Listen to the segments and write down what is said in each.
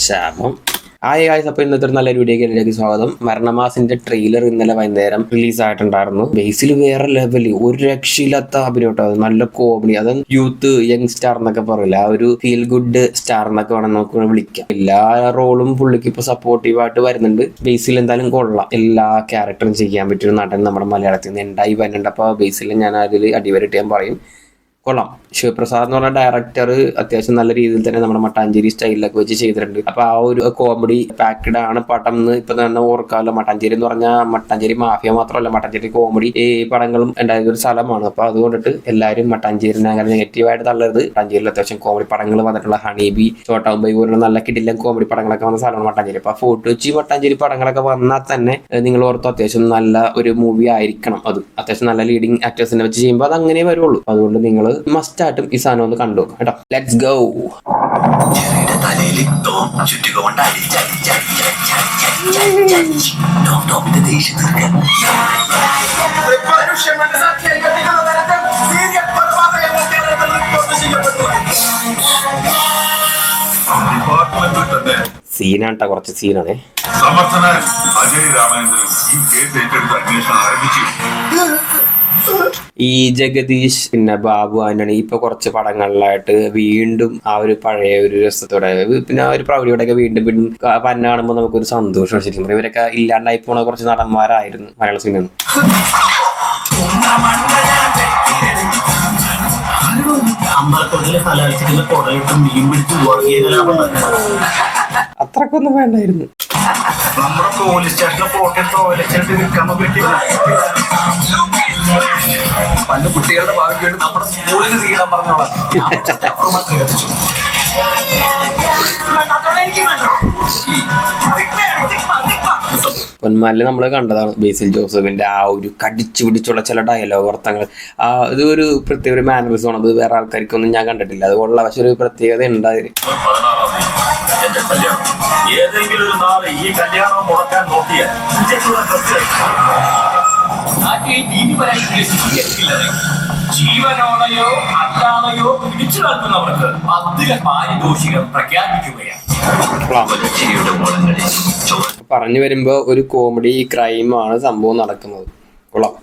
ശാപം. Hi guys, അപ്പോൾ ഇന്നത്തെ ഒരു നല്ല വീഡിയോയിലേക്ക് സ്വാഗതം. മരണമാസിന്റെ ട്രെയിലർ ഇന്നലെ വൈകുന്നേരം റിലീസ് ആയിട്ടുണ്ടായിരുന്നു. ബേസിൽ വേറെ ലെവല്, ഒരു രക്ഷയില്ലാത്ത അഭിനയം കേട്ടോ. നല്ല കോമഡി, അത് യൂത്ത് യങ് സ്റ്റാർ എന്നൊക്കെ പറയില്ല, ആ ഒരു ഫീൽ ഗുഡ് സ്റ്റാർ എന്നൊക്കെ വേണം നമുക്ക് വിളിക്കാം. എല്ലാ റോളും പുള്ളിക്ക് ഇപ്പൊ സപ്പോർട്ടീവായിട്ട് വരുന്നുണ്ട്. ബേസിൽ എന്തായാലും കൊള്ളാം, എല്ലാ ക്യാരക്ടറും ചെയ്യാൻ പറ്റിയൊരു നടൻ നമ്മുടെ മലയാളത്തിൽ നിന്ന് ഉണ്ടായി വരുന്നുണ്ട്. അപ്പോൾ ബേസിൽ ഞാൻ അതിൽ അടിവരട്ട് ഞാൻ പറയും, കൊള്ളാം. ശിവപ്രസാദ് എന്ന് പറഞ്ഞ ഡയറക്ടർ അത്യാവശ്യം നല്ല രീതിയിൽ തന്നെ നമ്മുടെ മട്ടാഞ്ചേരി സ്റ്റൈലിലൊക്കെ വെച്ച് ചെയ്തിട്ടുണ്ട്. അപ്പൊ ആ ഒരു കോമഡി പാക്ഡ് ആണ് പടം എന്ന് ഇപ്പൊ തന്നെ ഓർക്കാമല്ലോ. മട്ടാഞ്ചേരി എന്ന് പറഞ്ഞാൽ മട്ടാഞ്ചേരി മാഫിയ മാത്രമല്ല, മട്ടാഞ്ചേരി കോമഡി ഈ പടങ്ങളും ഉണ്ടായ ഒരു സ്ഥലമാണ്. അപ്പൊ അതുകൊണ്ടിട്ട് എല്ലാവരും മട്ടാഞ്ചേരിനെ അങ്ങനെ നെഗറ്റീവായിട്ട് തള്ളരുത്. മട്ടാഞ്ചേരിയിൽ അത്യാവശ്യം കോമഡി പടങ്ങൾ വന്നിട്ടുള്ള ഹണീബി, ചോട്ടാമ്പൈ പോലുള്ള നല്ല കിടിലൻ കോമഡി പടങ്ങളൊക്കെ വന്ന സ്ഥലമാണ് മട്ടാഞ്ചേരി. അപ്പൊ ഫോർട്ട് കൊച്ചി മട്ടാഞ്ചേരി പടങ്ങളൊക്കെ വന്നാൽ തന്നെ നിങ്ങൾ ഓർത്തോ അത്യാവശ്യം നല്ല ഒരു മൂവി ആയിരിക്കണം. അത് അത്യാവശ്യം നല്ല ലീഡിങ് ആക്ടേഴ്സിനെ വെച്ച് ചെയ്യുമ്പോൾ അത് അങ്ങനെ വരുള്ളൂ. അതുകൊണ്ട് നിങ്ങൾ മസ്റ്റായിട്ടും ഈ സാധനം ഒന്ന് കണ്ടു കേട്ടോ. Let's go. സീനാട്ടാ, കുറച്ച് സീനാണേ. ഈ ജഗദീഷ് പിന്നെ ബാബു ആന്റണി ഇപ്പൊ കുറച്ച് പടങ്ങളിലായിട്ട് വീണ്ടും ആ ഒരു പഴയ ഒരു രസത്തോടെ പിന്നെ ആ ഒരു പ്രൗഢിയോടെയൊക്കെ വീണ്ടും വീണ്ടും പന്ന കാണുമ്പോൾ നമുക്കൊരു സന്തോഷം. ശരിക്കും ഇവരൊക്കെ ഇല്ലാണ്ടായി പോണ കുറച്ച് നടന്മാരായിരുന്നു മലയാള സിനിമ. അത്രക്കൊന്നും വേണ്ടായിരുന്നു. നമ്മുടെ പോലീസ് സ്റ്റേഷനിലെ ഫോട്ടോ വിൽക്കാൻ പണ്ട് കുട്ടികളുടെ ഭാഗത്ത് വേണ്ടി നമ്മുടെ സ്കൂളിൽ തീരാൻ പറഞ്ഞോളാം. പൊന്മാലിൽ നമ്മൾ കണ്ടതാണ് ബേസിൽ ജോസഫിന്റെ ആ ഒരു കടിച്ചു പിടിച്ചുള്ള ചില ഡയലോഗ് അർത്ഥങ്ങൾ. ഇത് ഒരു പ്രത്യേക ഒരു മാനറിസമാണ്. അത് വേറെ ആൾക്കാർക്കൊന്നും ഞാൻ കണ്ടിട്ടില്ല. അതുകൊള്ള പക്ഷെ ഒരു പ്രത്യേകത ഉണ്ട് അതിന്. ഏതെങ്കിലും ഒരു നാളെ ഈ കല്യാണം മുടക്കാൻ നോക്കിയാൽ ജീവനോടെയോ അല്ലാതെയോ പിടിച്ചു നടത്തുന്നവർക്ക് അതിലെ പാരിതോഷികം പ്രഖ്യാപിക്കുകയാണ്. പറഞ്ഞു വരുമ്പോ ഒരു കോമഡി ക്രൈമാണ് സംഭവം നടക്കുന്നത്. കൊള്ളാം.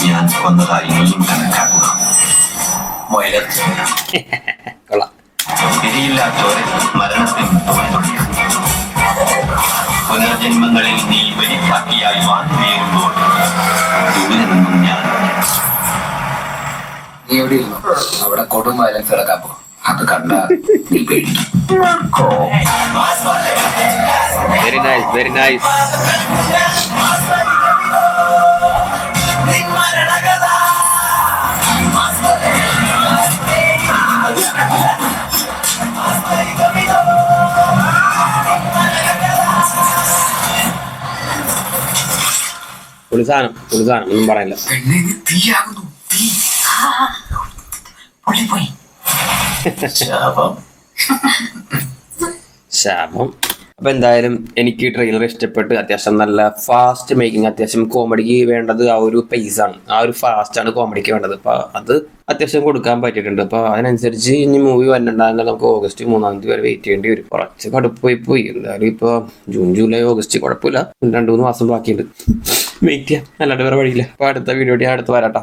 ഞാൻ കൊന്നതായി നീയും കണക്കാക്കുക. കൊള്ളാം. വിധിയില്ലാത്തവരെ മരണത്തിന് പുനർജന്മങ്ങളിൽ നീ വലിപ്പാക്കിയായി മാറി വീഴുമ്പോൾ ദൂരെ നിന്നും ഞാൻ നീ എവിടെ ഇരുന്നു? അവിടെ കൊടും വയലൻസ് കിടക്കാപ്പോ അത് കണ്ട നീ പേടിക്കും. Very nice, very nice. പുളിസാനം ഒന്നും പറയില്ല. ശാപം. അപ്പൊ എന്തായാലും എനിക്ക് ട്രെയിലർ ഇഷ്ടപ്പെട്ട്. അത്യാവശ്യം നല്ല ഫാസ്റ്റ് മേക്കിംഗ്, അത്യാവശ്യം കോമഡിക്ക് വേണ്ടത് ആ ഒരു പേസാണ്, ആ ഒരു ഫാസ്റ്റാണ് കോമഡിക്ക് വേണ്ടത്. അപ്പൊ അത് അത്യാവശ്യം കൊടുക്കാൻ പറ്റിയിട്ടുണ്ട്. അപ്പൊ അതിനനുസരിച്ച് ഇനി മൂവി വന്നിട്ടുണ്ടാകുന്ന നമുക്ക് ഓഗസ്റ്റ് 3 വരെ വെയിറ്റ് ചെയ്യേണ്ടി വരും. കുറച്ച് കടുപ്പോയി. എന്തായാലും ഇപ്പൊ ജൂൺ ജൂലൈ ഓഗസ്റ്റ് കുഴപ്പമില്ല, 2-3 മാസം ബാക്കിയുണ്ട്. വെയിറ്റ് ചെയ്യാം, അല്ലാണ്ട് വേറെ വഴിയില്ല. അപ്പൊ അടുത്ത വീഡിയോ ഞാൻ അടുത്ത് വരാട്ടോ.